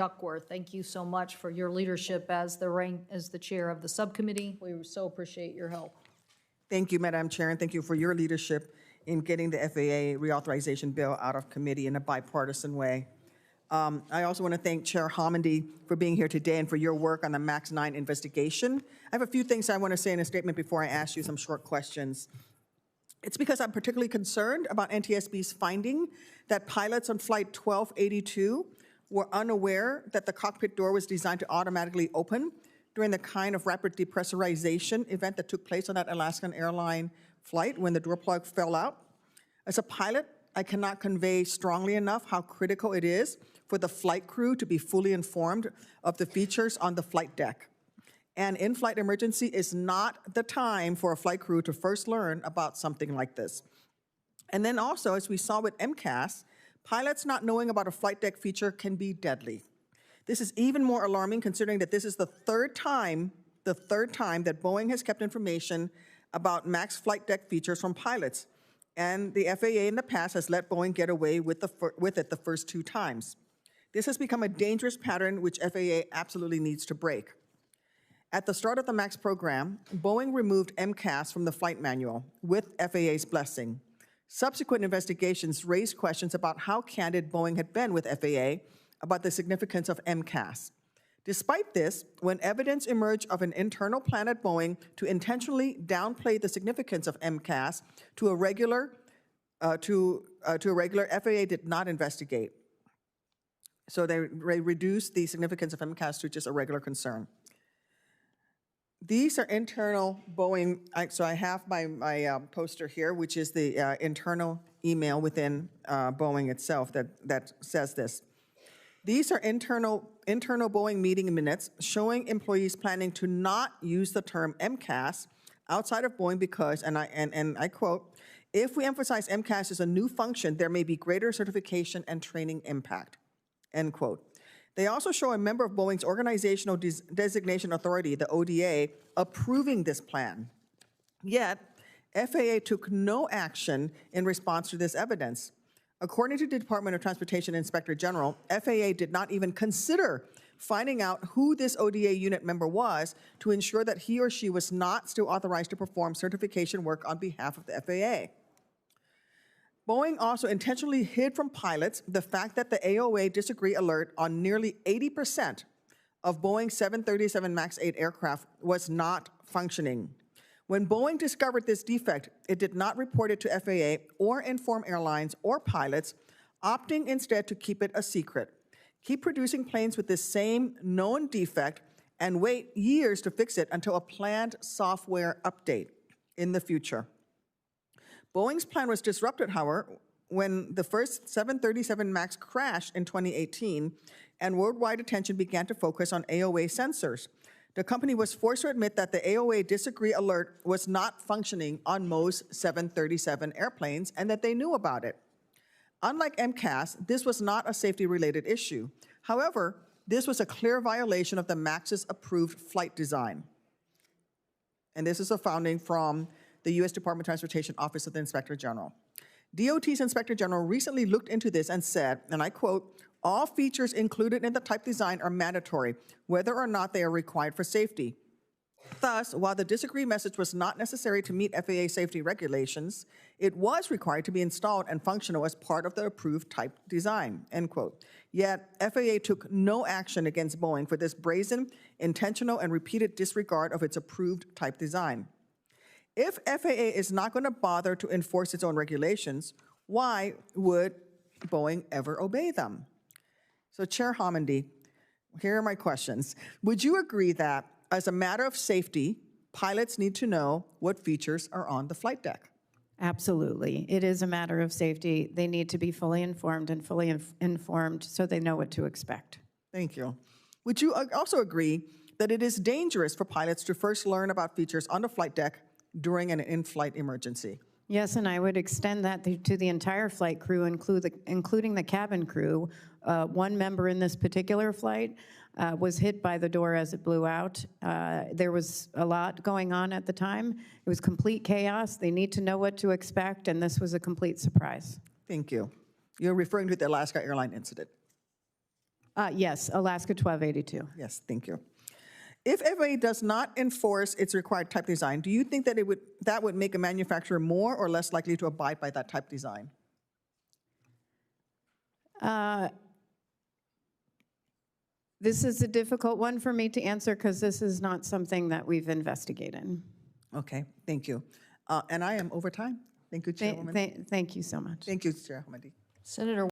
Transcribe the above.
Duckworth, thank you so much for your leadership as the chair of the subcommittee. We so appreciate your help. Thank you, Madam Chair, and thank you for your leadership in getting the FAA reauthorization bill out of committee in a bipartisan way. I also want to thank Chair Homendy for being here today and for your work on the MAX 9 investigation. I have a few things I want to say in a statement before I ask you some short questions. It's because I'm particularly concerned about NTSB's finding that pilots on Flight 1282 were unaware that the cockpit door was designed to automatically open during the kind of rapid depressurization event that took place on that Alaskan airline flight when the door plug fell out. As a pilot, I cannot convey strongly enough how critical it is for the flight crew to be fully informed of the features on the flight deck. An in-flight emergency is not the time for a flight crew to first learn about something like this. And then also, as we saw with MCAS, pilots not knowing about a flight deck feature can be deadly. This is even more alarming considering that this is the third time that Boeing has kept information about MAX flight deck features from pilots. And the FAA in the past has let Boeing get away with it the first 2 times. This has become a dangerous pattern which FAA absolutely needs to break. At the start of the MAX program, Boeing removed MCAS from the flight manual with FAA's blessing. Subsequent investigations raised questions about how candid Boeing had been with FAA about the significance of MCAS. Despite this, when evidence emerged of an internal plan at Boeing to intentionally downplay the significance of MCAS to a regular, FAA did not investigate. So they reduced the significance of MCAS to just a regular concern. These are internal Boeing, so I have my poster here, which is the internal email within Boeing itself that says this. These are internal Boeing meeting minutes showing employees planning to not use the term MCAS outside of Boeing because, and I quote, if we emphasize MCAS as a new function, there may be greater certification and training impact, end quote. They also show a member of Boeing's Organizational Designation Authority, the ODA, approving this plan. Yet, FAA took no action in response to this evidence. According to the Department of Transportation Inspector General, FAA did not even consider finding out who this ODA unit member was to ensure that he or she was not still authorized to perform certification work on behalf of the FAA. Boeing also intentionally hid from pilots the fact that the AOA disagree alert on nearly 80% of Boeing 737 MAX 8 aircraft was not functioning. When Boeing discovered this defect, it did not report it to FAA or inform airlines or pilots, opting instead to keep it a secret. Keep producing planes with this same known defect and wait years to fix it until a planned software update in the future. Boeing's plan was disrupted, however, when the first 737 MAX crashed in 2018 and worldwide attention began to focus on AOA sensors. The company was forced to admit that the AOA disagree alert was not functioning on most 737 airplanes and that they knew about it. Unlike MCAS, this was not a safety-related issue. However, this was a clear violation of the MAX's approved flight design. And this is a finding from the U.S. Department of Transportation Office of the Inspector General. DOT's Inspector General recently looked into this and said, and I quote, all features included in the type design are mandatory, whether or not they are required for safety. Thus, while the disagree message was not necessary to meet FAA safety regulations, it was required to be installed and functional as part of the approved type design, end quote. Yet, FAA took no action against Boeing for this brazen, intentional, and repeated disregard of its approved type design. If FAA is not going to bother to enforce its own regulations, why would Boeing ever obey them? So, Chair Homendy, here are my questions. Would you agree that, as a matter of safety, pilots need to know what features are on the flight deck? Absolutely. It is a matter of safety. They need to be fully informed and fully informed so they know what to expect. Thank you. Would you also agree that it is dangerous for pilots to first learn about features on the flight deck during an in-flight emergency? Yes, and I would extend that to the entire flight crew, including the cabin crew. One member in this particular flight was hit by the door as it blew out. There was a lot going on at the time. It was complete chaos. They need to know what to expect, and this was a complete surprise. Thank you. You're referring to the Alaska airline incident. Yes, Alaska 1282. Yes, thank you. If FAA does not enforce its required type design, do you think that that would make a manufacturer more or less likely to abide by that type design? This is a difficult one for me to answer because this is not something that we've investigated. Okay, thank you. And I am over time. Thank you, Chairwoman. Thank you so much. Thank you, Chair Homendy. Senator